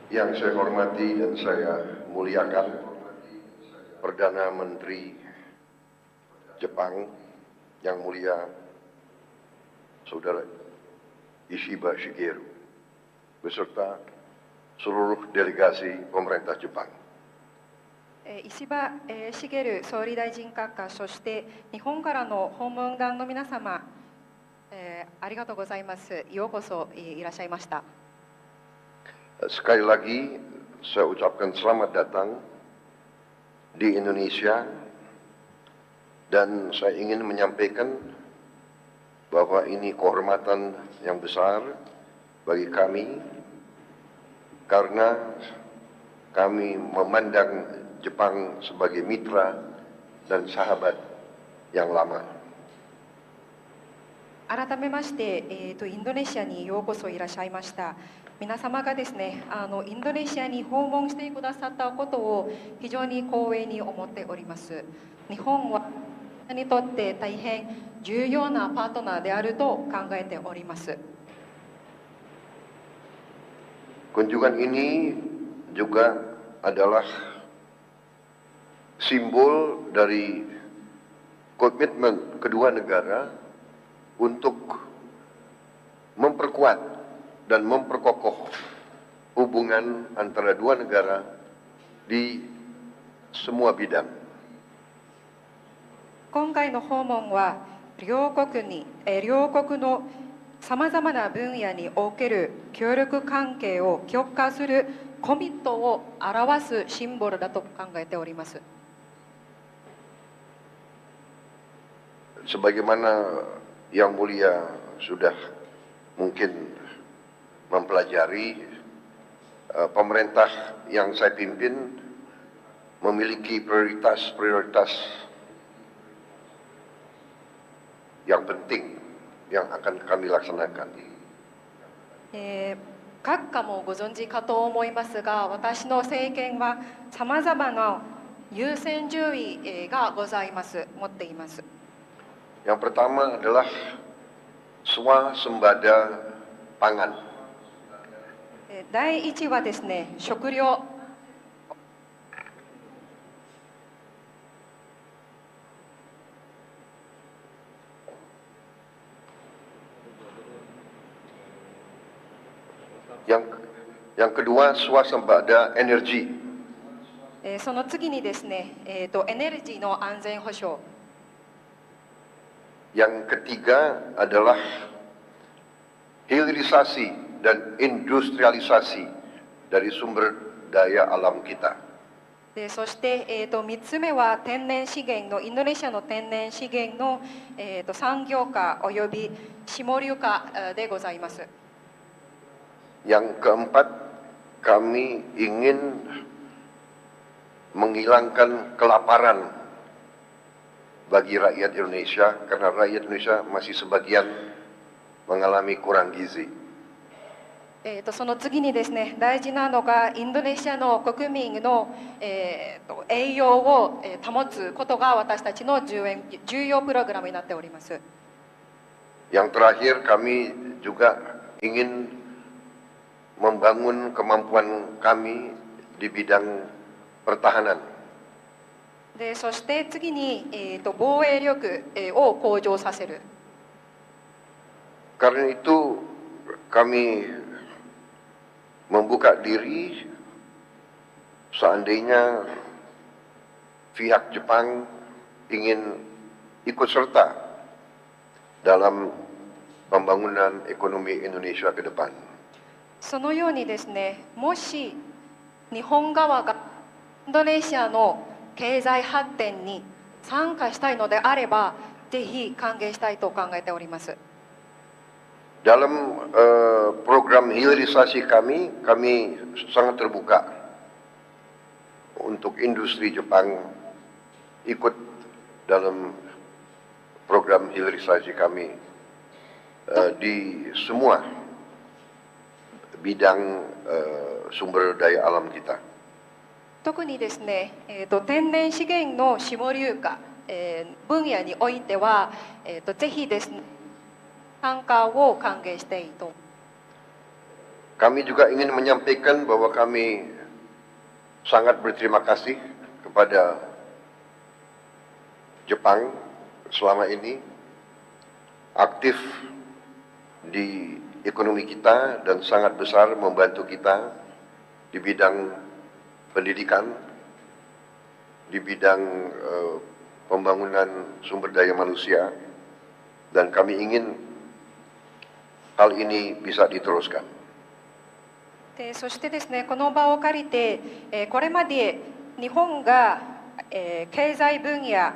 Yang saya hormati dan saya muliakan Perdana Menteri Jepang yang mulia Saudara Ishiba Shigeru beserta seluruh delegasi pemerintah Jepang. 石破茂総理大臣閣下、そして日本からの訪問団の皆様、ありがとうございます。ようこそいらっしゃいました。 Sekali lagi saya ucapkan selamat datang di Indonesia dan saya ingin menyampaikan bahwa ini kehormatan yang besar bagi kami karena kami memandang Jepang sebagai mitra dan sahabat yang lama. 改めまして、インドネシアにようこそいらっしゃいました。皆様がですね、インドネシアに訪問してくださったことを非常に光栄に思っております。日本はにとって大変重要なパートナーであると考えております。 Kunjungan ini juga adalah simbol dari komitmen kedua negara untuk memperkuat dan memperkokoh hubungan antara dua negara di semua bidang. 今回の訪問は両国のさまざまな分野における協力関係を強化するコミットを表すシンボルだと考えております。 Sebagaimana Yang Mulia sudah mungkin mempelajari, pemerintah yang saya pimpin memiliki prioritas yang penting yang akan kami laksanakan. 閣下もご存知かと思いますが、私の政権はさまざまな優先順位が持っています。 Yang pertama adalah swasembada pangan. 第一はですね、食料。 Yang kedua swasembada energi. その次にですね、エネルギーの安全保障。 Yang ketiga adalah hilirisasi dan industrialisasi dari sumber daya alam kita. そして、3つ目は天然資源のインドネシアの天然資源の、産業化および下流化でございます。 Yang keempat, kami ingin menghilangkan kelaparan bagi rakyat Indonesia karena rakyat Indonesia masih sebagian mengalami kurang gizi. その次にですね、大事なのがインドネシアの国民の、栄養を保つことが私たちの重要プログラムになっております。 Yang terakhir, kami juga ingin membangun kemampuan kami di bidang pertahanan. でそして次に、防衛力、を向上させる。 Karena itu kami membuka diri seandainya pihak Jepang ingin ikut serta dalam pembangunan ekonomi Indonesia ke depan. そのようにですね、もし日本側がインドネシアの経済発展に参加したいのであれば、ぜひ歓迎したいと考えております。 Dalam program hilirisasi kami sangat terbuka untuk industri Jepang ikut dalam program hilirisasi kami di semua bidang sumber daya alam kita. 特にですね、天然資源の下流化、分野においては、ぜひですね、参加を歓迎していると。 Kami juga ingin menyampaikan bahwa kami sangat berterima kasih kepada Jepang selama ini aktif di ekonomi kita dan sangat besar membantu kita di bidang pendidikan, di bidang pembangunan sumber daya manusia, dan kami ingin hal ini bisa diteruskan. でそしてですね、この場を借りて、これまで日本が、経済分野、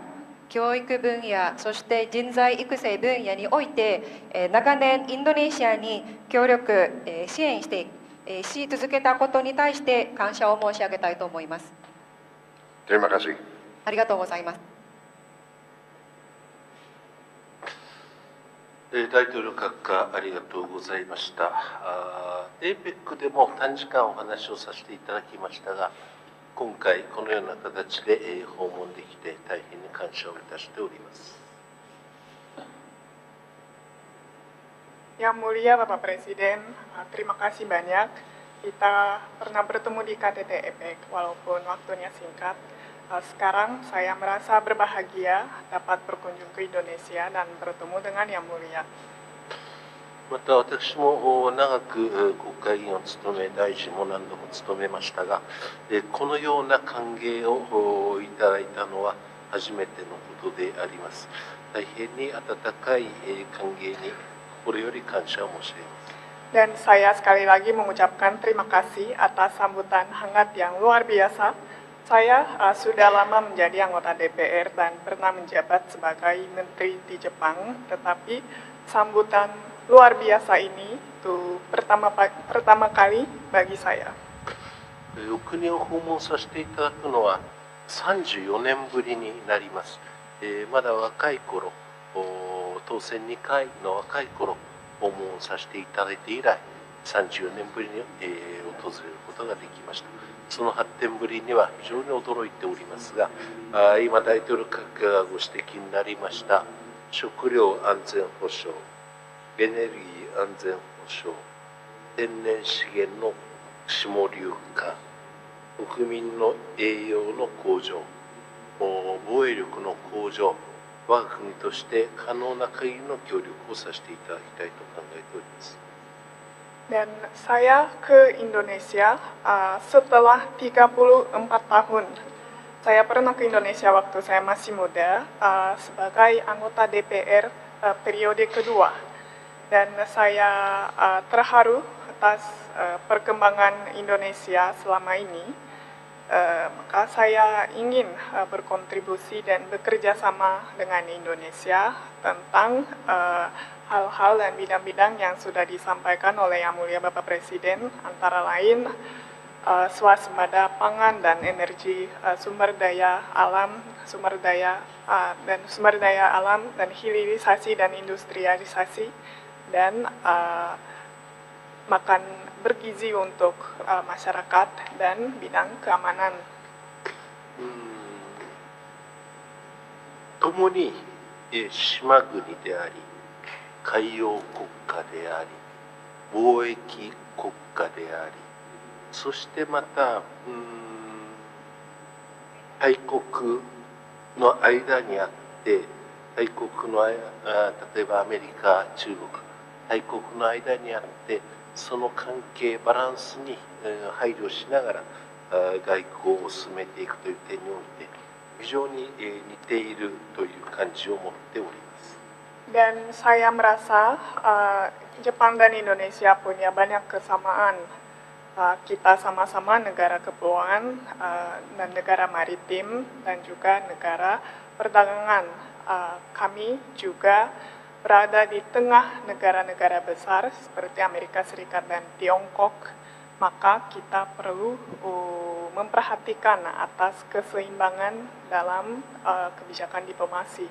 教育分野、そして人材育成分野において、長年インドネシアに協力、支援してし続けたことに対して感謝を申し上げたいと思います。 Terima kasih. ありがとうございます。 大統領閣下、ありがとうございました。APEC でも短時間お話をさせていただきましたが、今回このような形で訪問できて大変に感謝をいたしております。 Yang mulia Bapak Presiden, terima kasih banyak. Kita pernah bertemu di KTT APEC walaupun waktunya singkat. Sekarang saya merasa berbahagia dapat berkunjung ke Indonesia dan bertemu dengan Yang Mulia. また私も長く国会議員を務め、大臣も何度も務めましたが、このような歓迎をいただいたのは初めてのことであります。大変に温かい歓迎に心より感謝を申し上げます。 Dan saya sekali lagi mengucapkan terima kasih atas sambutan hangat yang luar biasa. Saya sudah lama menjadi anggota DPR dan pernah menjabat sebagai menteri di Jepang, tetapi sambutan luar biasa ini itu pertama kali bagi saya. お国を訪問させていただくのは34年ぶりになります。まだ若い頃、当選2回の若い頃訪問させていただいて以来、34年ぶりに訪れることができました。その発展ぶりには非常に驚いておりますが、今大統領閣下がご指摘になりました食料安全保障、エネルギー安全保障、天然資源の下流化、国民の栄養の向上、防衛力の向上、我が国として可能な限りの協力をさせていただきたいと考えております。 Dan saya ke Indonesia setelah 34 tahun. Saya pernah ke Indonesia waktu saya masih muda sebagai anggota DPR periode kedua. Dan saya terharu atas perkembangan Indonesia selama ini. Maka saya ingin berkontribusi dan bekerja sama dengan Indonesia tentang hal-hal dan bidang-bidang yang sudah disampaikan oleh Yang Mulia Bapak Presiden, antara lain swasembada pangan dan energi, sumber daya alam dan hilirisasi dan industrialisasi, dan makan bergizi untuk masyarakat dan bidang keamanan. 共に島国であり、海洋国家であり、貿易国家であり、そしてまた大国の間にあって、大国の例えばアメリカ、中国、大国の間にあって、その関係バランスに配慮しながら外交を進めていくという点において非常に似ているという感じを持っております。 Dan saya merasa Jepang dan Indonesia punya banyak kesamaan. Kita sama-sama negara kepulauan dan negara maritim dan juga negara perdagangan. Kami juga berada di tengah negara-negara besar seperti Amerika Serikat dan Tiongkok, maka kita perlu memperhatikan atas keseimbangan dalam kebijakan diplomasi.